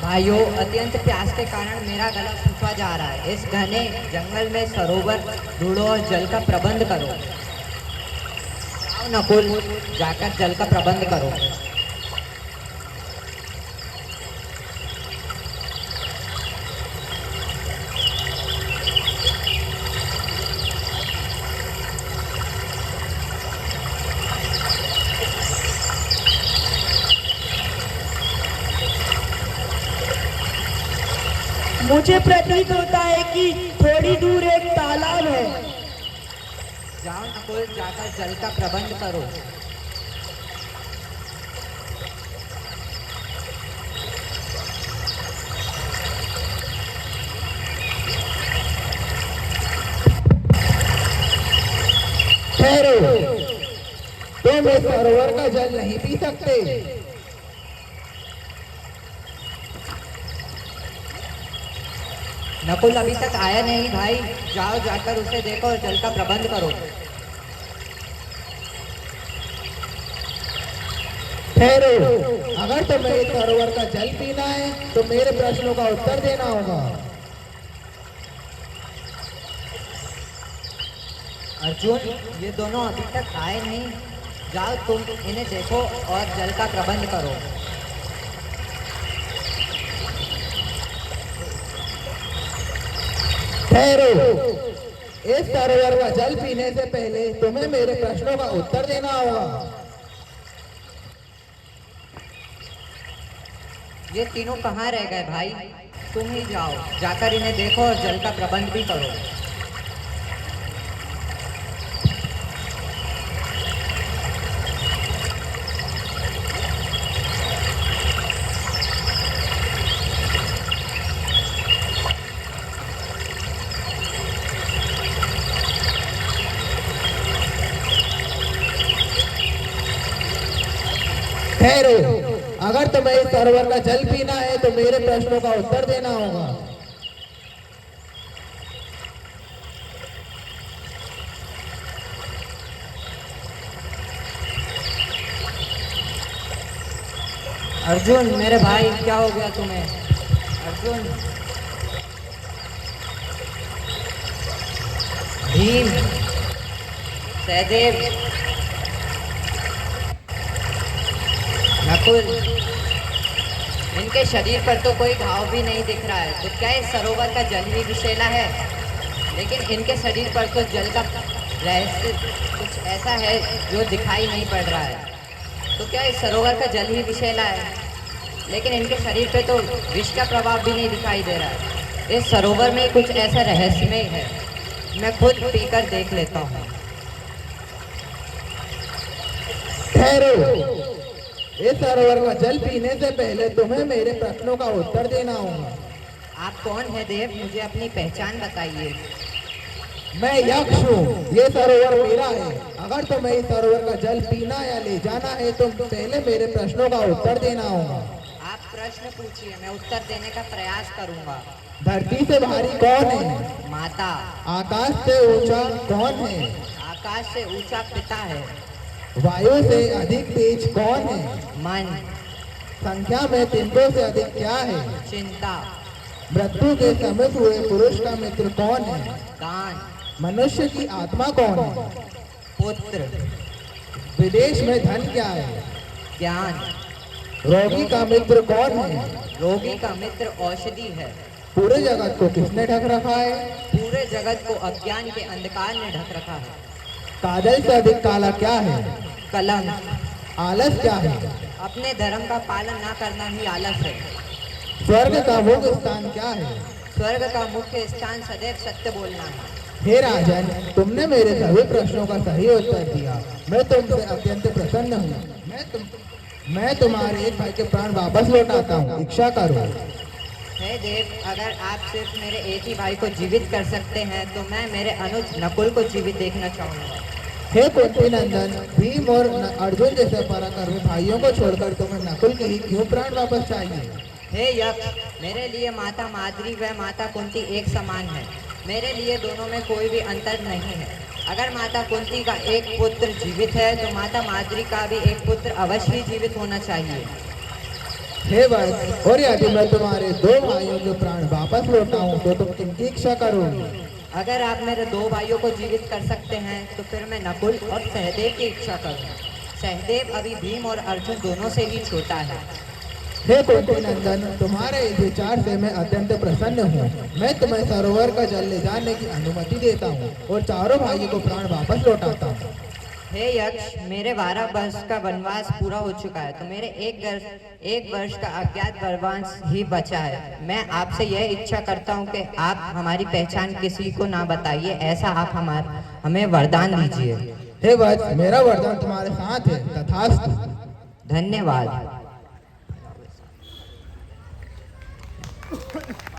भाइयों, अत्यंत प्यास के कारण मेरा गला सूखा जा रहा है। इस घने जंगल में सरोवर ढूंढो और जल का प्रबंध करो। जाओ नकुल, जाकर जल का प्रबंध करो। मुझे प्रतीत होता है कि थोड़ी दूर एक तालाब है। जाओ नकुल, जाकर जल का प्रबंध करो। ठहरो, तुम इस सरोवर का जल नहीं पी सकते। नकुल अभी तक आया नहीं भाई, जाओ जाकर उसे देखो और जल का प्रबंध करो। ठहरो, अगर तुम्हें इस सरोवर का जल पीना है तो मेरे प्रश्नों का उत्तर देना होगा। अर्जुन, ये दोनों अभी तक आए नहीं। जाओ तुम इन्हें देखो और जल का प्रबंध करो। ठहरो, इस सरोवर का जल पीने से पहले तुम्हें मेरे प्रश्नों का उत्तर देना होगा। ये तीनों कहाँ रह गए भाई? तुम ही जाओ, जाकर इन्हें देखो और जल का प्रबंध भी करो। ठहरो, अगर तुम्हें इस सरोवर का जल पीना है तो मेरे प्रश्नों का उत्तर देना होगा। अर्जुन मेरे भाई, क्या हो गया तुम्हें? अर्जुन, भीम, सहदेव, नकुल, इनके शरीर पर तो कोई घाव भी नहीं दिख रहा है। तो क्या इस सरोवर का जल ही विषैला है? लेकिन इनके शरीर पर तो जल का रहस्य कुछ ऐसा है जो दिखाई नहीं पड़ रहा है। तो क्या इस सरोवर का जल ही विषैला है? लेकिन इनके शरीर पे तो विष का प्रभाव भी नहीं दिखाई दे रहा है। इस सरोवर में कुछ ऐसा रहस्यमय है। मैं खुद पीकर देख लेता हूँ। ठहरो, इस सरोवर का जल पीने से पहले तुम्हें मेरे प्रश्नों का उत्तर देना होगा। आप कौन है देव? मुझे अपनी पहचान बताइए। मैं यक्ष हूँ, ये सरोवर मेरा है। अगर तुम्हें इस सरोवर का जल पीना या ले जाना है तो पहले मेरे प्रश्नों का उत्तर देना होगा। आप प्रश्न पूछिए, मैं उत्तर देने का प्रयास करूंगा। धरती से भारी कौन है? माता। आकाश से ऊंचा कौन है? आकाश से ऊंचा पिता है। वायु से अधिक तेज कौन है? मन। संख्या में तिनकों से अधिक क्या है? चिंता। मृत्यु के समीप हुए पुरुष का मित्र कौन है? दान। मनुष्य की आत्मा कौन है? पुत्र। विदेश में धन क्या है? ज्ञान। रोगी का मित्र कौन है? रोगी का मित्र औषधि है। पूरे जगत को किसने ढक रखा है? पूरे जगत को अज्ञान के अंधकार ने ढक रखा है। काजल से अधिक काला क्या है? कलंक। आलस क्या है? अपने धर्म का पालन न करना ही आलस है। स्वर्ग का मुख्य स्थान क्या है? स्वर्ग का मुख्य स्थान सदैव सत्य बोलना है। हे राजन, तुमने मेरे सभी प्रश्नों का सही उत्तर दिया। मैं तुमसे अत्यंत प्रसन्न हूँ। मैं तुम्हारे एक भाई के प्राण वापस लौटाता हूँ। इच्छा करो। हे देव, अगर आप सिर्फ मेरे एक ही भाई को जीवित कर सकते हैं तो मैं मेरे अनुज नकुल को जीवित देखना चाहूंगा। हे कुंती नंदन, भीम और अर्जुन जैसे पराक्रमी भाइयों को छोड़कर तुम्हें नकुल के ही क्यों प्राण वापस चाहिए? हे यक्ष, मेरे लिए माता माद्री व माता कुंती एक समान है। मेरे लिए दोनों में कोई भी अंतर नहीं है। अगर माता कुंती का एक पुत्र जीवित है तो माता माद्री का भी एक पुत्र अवश्य ही जीवित होना चाहिए। हे वत्स, और यदि मैं तुम्हारे 2 भाइयों के प्राण वापस लौटाऊं तो तुम किनकी इच्छा करोगे? अगर आप मेरे 2 भाइयों को जीवित कर सकते हैं तो फिर मैं नकुल और सहदेव की इच्छा करूँ। सहदेव अभी भीम और अर्जुन दोनों से भी छोटा है। हे कुंती नंदन, तुम्हारे इस विचार से मैं अत्यंत प्रसन्न हूँ। मैं तुम्हें सरोवर का जल ले जाने की अनुमति देता हूँ और चारों भाइयों को प्राण वापस लौटाता हूँ। हे यक्ष, मेरे 12 वर्ष का वनवास पूरा हो चुका है, तो मेरे एक वर्ष का अज्ञात वनवास ही बचा है। मैं आपसे यह इच्छा करता हूँ कि आप हमारी पहचान किसी को ना बताइए, ऐसा आप हमें वरदान दीजिए। हे वत्स, मेरा वरदान तुम्हारे साथ है, तथास्तु। धन्यवाद।